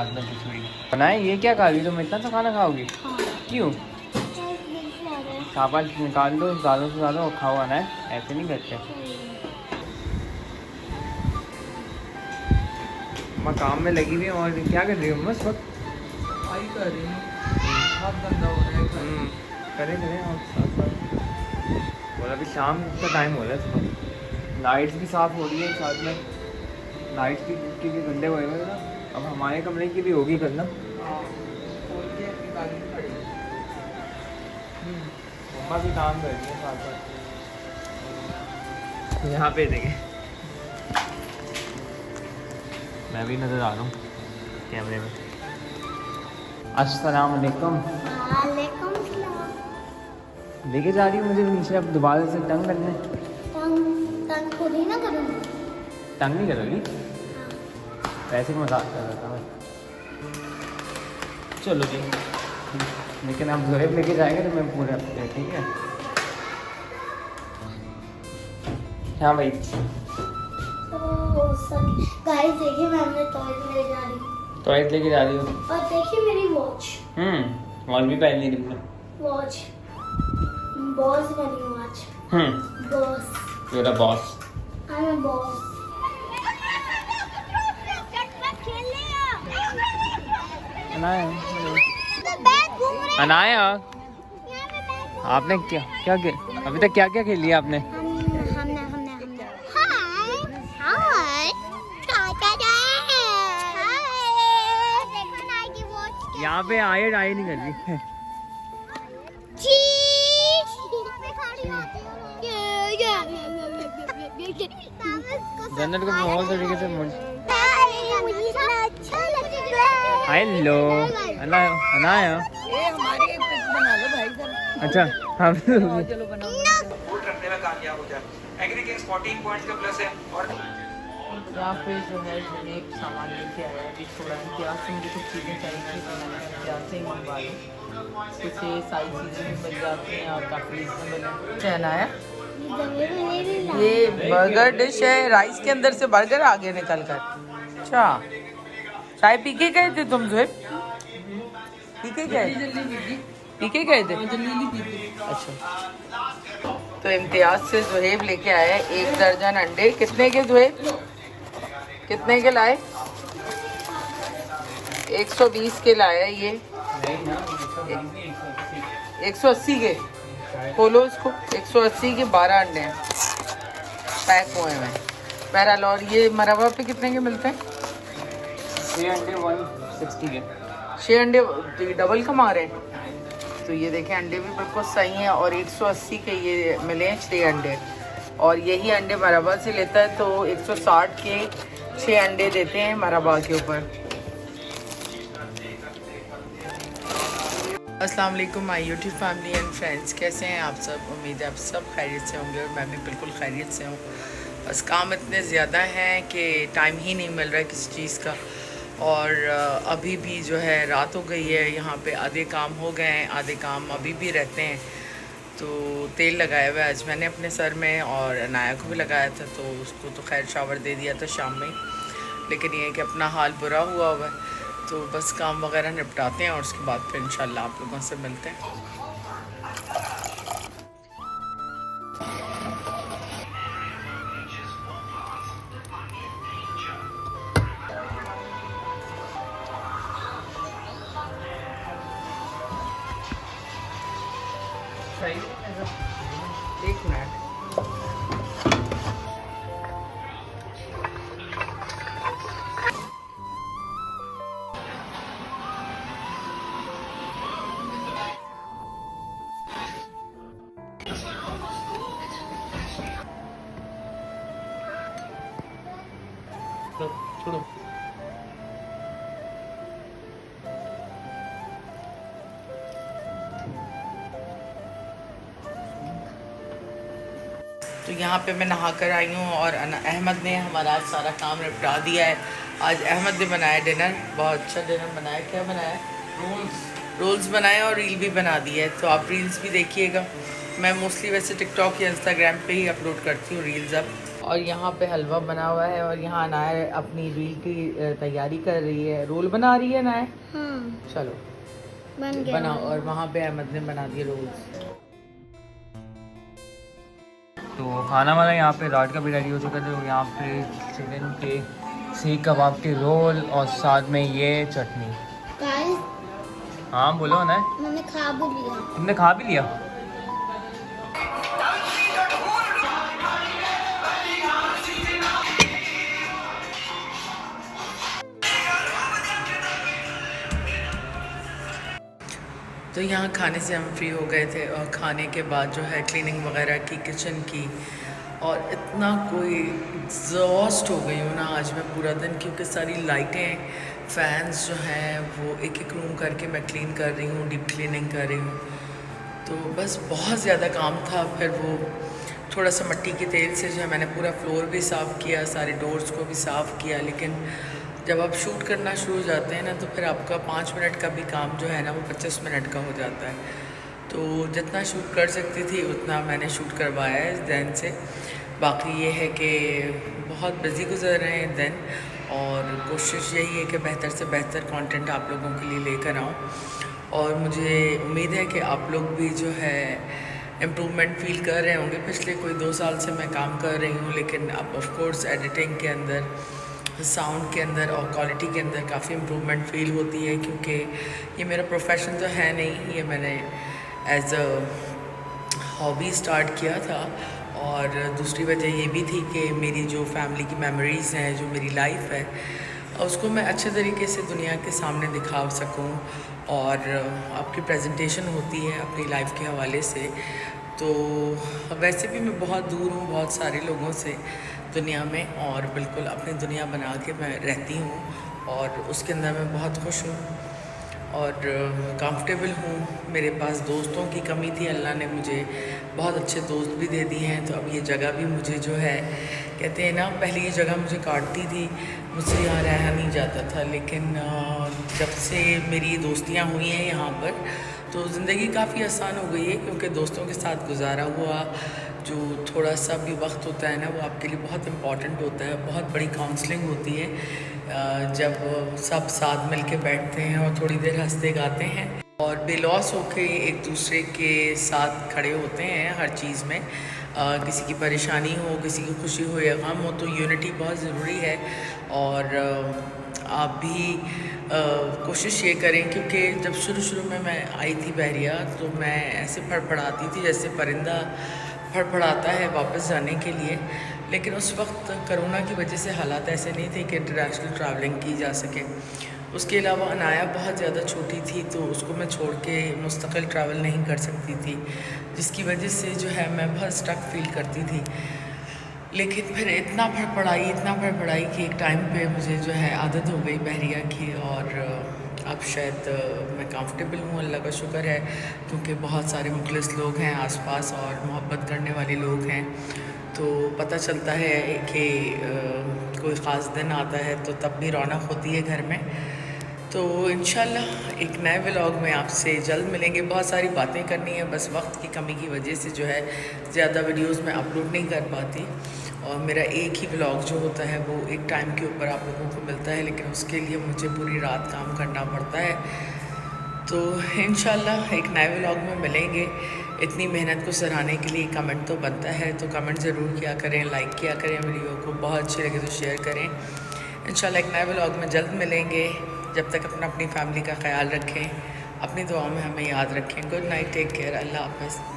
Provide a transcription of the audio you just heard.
साथ में खिचड़ी बनाए। ये क्या खा रही हो तुम? इतना सा खाना खाओगी? हाँ। क्यों? चावल निकाल दो ज़्यादा से ज़्यादा और खाओ ना, ऐसे नहीं करते। मैं काम में लगी हुई हूँ। और क्या कर रही हूँ? बस वक्त सफाई कर रही हूँ, बहुत गंदा हो रहा है घर। करें और साथ साथ। और अभी शाम का टाइम हो रहा है, सुबह लाइट्स भी साफ़ हो रही है साथ में। लाइट्स भी गंदे हुए हैं ना। अब हमारे कमरे की भी होगी करना। हाँ, खोल के निकालनी पड़ेगी। मम्मा भी काम कर रही है साथ साथ। यहाँ पे देखें, मैं भी नज़र आ रहा हूँ कैमरे में। अस्सलाम वालेकुम। वालेकुम सलाम। लेके जा रही हूँ मुझे नीचे अब दोबारा से टंग करने। तंग खुद ही ना करूँगी। टंग नहीं करोगी? वैसे मजाक कर रहा था मैं। चलो जी, लेकिन आप जोहेब लेके जाएंगे तो मैं पूरे हफ्ते, ठीक है? हाँ भाई। गाइस देखिए मैं अपने टॉयज ले जा रही हूँ। टॉयज लेके जा रही हो? और देखिए मेरी वॉच। वॉच भी पहन ली तुमने? वॉच बॉस बनी watch. Boss. you're a boss। I am boss. Anaya, आपने क्या क्या अभी तक क्या क्या खेल लिया आपने? हमने यहाँ पे आए नहीं कर रही। जन्नत को बहुत तरीके से हेलो अनाया। बना लो भाई जरा। अच्छा हम चलो बनाओ। रखने में कामयाब हो जाए। एग्री किंग्स 14 पॉइंट्स का प्लस है। और यहाँ पे जो है एक सामान लेके आया है, अभी थोड़ा इम्तियाज से मुझे कुछ चीज़ें चाहिए थी तो मैंने इम्तियाज से ही मंगवा ली। कुछ ये सारी चीज़ें भी मिल जाती हैं और काफ़ी रीजनेबल है। चैन आया, ये बर्गर डिश है, राइस के अंदर से बर्गर आ गया निकल कर। अच्छा, चाय पी के गए थे तुम जोहेब? पी के गए थे? अच्छा, तो इम्तियाज से जोहेब लेके आया 1 दर्जन अंडे। कितने के जोहेब? कितने के लाए? 120 के लाया ये। 180 के। खोलो इसको। 180 के 12 अंडे हैं पैक हुए हैं। बहरहाल, और ये मरवा पे कितने के मिलते हैं? 6 अंडे 160 के। 6 अंडे डबल कमा रहे हैं। तो ये देखें, अंडे भी बिल्कुल सही हैं और 180 के ये मिले हैं 6 अंडे। और यही अंडे मरबा से लेता है तो 160 के 6 अंडे देते हैं मरबा के ऊपर। अस्सलाम वालेकुम my YouTube family and friends, कैसे हैं आप सब? उम्मीद है आप सब खैरियत से होंगे और मैं भी बिल्कुल खैरियत से हूँ। बस काम इतने ज़्यादा हैं कि टाइम ही नहीं मिल रहा है किसी चीज़ का। और अभी भी जो है रात हो गई है, यहाँ पे आधे काम हो गए हैं, आधे काम अभी भी रहते हैं। तो तेल लगाया हुआ है आज मैंने अपने सर में और अनाया को भी लगाया था, तो उसको तो खैर शावर दे दिया था शाम में ही। लेकिन ये कि अपना हाल बुरा हुआ हुआ है, तो बस काम वगैरह निपटाते हैं और उसके बाद फिर इंशाल्लाह आप लोगों से मिलते हैं। एक मिनट, छोड़ो। तो यहाँ पे मैं नहा कर आई हूँ और अहमद ने हमारा आज सारा काम निपटा दिया है। आज अहमद ने बनाया डिनर, बहुत अच्छा डिनर बनाया। क्या बनाया? रोल्स बनाए और रील भी बना दी है, तो आप रील्स भी देखिएगा। मैं मोस्टली वैसे टिकटॉक या इंस्टाग्राम पे ही अपलोड करती हूँ रील्स अब। और यहाँ पे हलवा बना हुआ है और यहाँ अनाया अपनी रील की तैयारी कर रही है। रोल बना रही है अनाया? हाँ चलो बन गया। बनाओ। और वहाँ पे अहमद ने बना दिए रोल्स। तो खाना वाला यहाँ पे रात का भी रेडी हो चुका है। तो यहाँ पे चिकन के सीख कबाब के रोल और साथ में ये चटनी। गाइस हाँ बोलो ना, मैंने खा भी लिया। तुमने खा भी लिया? तो यहाँ खाने से हम फ्री हो गए थे और खाने के बाद जो है क्लीनिंग वगैरह की किचन की, और इतना कोई एग्जॉस्ट हो गई हूँ ना आज मैं पूरा दिन, क्योंकि सारी लाइटें फैंस जो हैं वो एक एक रूम करके मैं क्लीन कर रही हूँ, डीप क्लीनिंग कर रही हूँ। तो बस बहुत ज़्यादा काम था। फिर वो थोड़ा सा मिट्टी के तेल से जो है मैंने पूरा फ्लोर भी साफ़ किया, सारे डोर्स को भी साफ़ किया। लेकिन जब आप शूट करना शुरू हो जाते हैं ना तो फिर आपका 5 मिनट का भी काम जो है ना वो 25 मिनट का हो जाता है। तो जितना शूट कर सकती थी उतना मैंने शूट करवाया है इस दिन से। बाकी ये है कि बहुत बिज़ी गुजर रहे हैं दिन, और कोशिश यही है कि बेहतर से बेहतर कंटेंट आप लोगों के लिए लेकर आऊँ। और मुझे उम्मीद है कि आप लोग भी जो है इम्प्रूवमेंट फ़ील कर रहे होंगे। पिछले कोई 2 साल से मैं काम कर रही हूँ, लेकिन अब ऑफ कोर्स एडिटिंग के अंदर, साउंड के अंदर और क्वालिटी के अंदर काफ़ी इम्प्रूवमेंट फ़ील होती है, क्योंकि ये मेरा प्रोफेशन तो है नहीं, ये मैंने एज अ हॉबी स्टार्ट किया था। और दूसरी वजह ये भी थी कि मेरी जो फैमिली की मेमोरीज़ हैं, जो मेरी लाइफ है, उसको मैं अच्छे तरीके से दुनिया के सामने दिखा सकूं। और आपकी प्रेजेंटेशन होती है अपनी लाइफ के हवाले से। तो वैसे भी मैं बहुत दूर हूँ बहुत सारे लोगों से दुनिया में, और बिल्कुल अपनी दुनिया बना के मैं रहती हूँ, और उसके अंदर मैं बहुत खुश हूँ और कंफर्टेबल हूँ। मेरे पास दोस्तों की कमी थी, अल्लाह ने मुझे बहुत अच्छे दोस्त भी दे दिए हैं। तो अब ये जगह भी मुझे जो है, कहते हैं ना, पहले ये जगह मुझे काटती थी, मुझसे यहाँ रहा नहीं जाता था। लेकिन जब से मेरी दोस्तियाँ हुई हैं यहाँ पर, तो ज़िंदगी काफ़ी आसान हो गई है, क्योंकि दोस्तों के साथ गुजारा हुआ जो थोड़ा सा भी वक्त होता है ना, वो आपके लिए बहुत इम्पॉर्टेंट होता है। बहुत बड़ी काउंसलिंग होती है जब सब साथ मिल के बैठते हैं और थोड़ी देर हंसते गाते हैं और बेलौस होके एक दूसरे के साथ खड़े होते हैं हर चीज़ में। किसी की परेशानी हो, किसी की खुशी हो या गम हो, तो यूनिटी बहुत ज़रूरी है। और आप भी कोशिश ये करें, क्योंकि जब शुरू में मैं आई थी बहरिया, तो मैं ऐसे फड़फड़ाती थी जैसे परिंदा फड़फड़ाता है वापस जाने के लिए। लेकिन उस वक्त कोरोना की वजह से हालात ऐसे नहीं थे कि इंटरनेशनल ट्रैवलिंग की जा सके। उसके अलावा अनाया बहुत ज़्यादा छोटी थी, तो उसको मैं छोड़ के मुस्तकिल ट्रैवल नहीं कर सकती थी, जिसकी वजह से जो है मैं बहुत स्टक फील करती थी। लेकिन फिर इतना फड़फड़ाई कि एक टाइम पे मुझे जो है आदत हो गई बहरिया की, और अब शायद मैं कंफर्टेबल हूँ, अल्लाह का शुक्र है, क्योंकि बहुत सारे मुखलिस लोग हैं आसपास और मोहब्बत करने वाले लोग हैं। तो पता चलता है कि कोई ख़ास दिन आता है तो तब भी रौनक होती है घर में। तो इंशाल्लाह एक नए व्लॉग में आपसे जल्द मिलेंगे। बहुत सारी बातें करनी है, बस वक्त की कमी की वजह से जो है ज़्यादा वीडियोस में अपलोड नहीं कर पाती, और मेरा एक ही व्लॉग जो होता है वो एक टाइम के ऊपर आप लोगों को मिलता है, लेकिन उसके लिए मुझे पूरी रात काम करना पड़ता है। तो इंशाल्लाह एक नए व्लॉग में मिलेंगे। इतनी मेहनत को सराहने के लिए कमेंट तो बनता है, तो कमेंट ज़रूर किया करें, लाइक किया करें वीडियो को, बहुत अच्छी लगे तो शेयर करें। इंशाल्लाह एक नए व्लॉग में जल्द मिलेंगे। जब तक अपनी फैमिली का ख्याल रखें, अपनी दुआ में हमें याद रखें। गुड नाइट, टेक केयर, अल्लाह हाफ़िज़।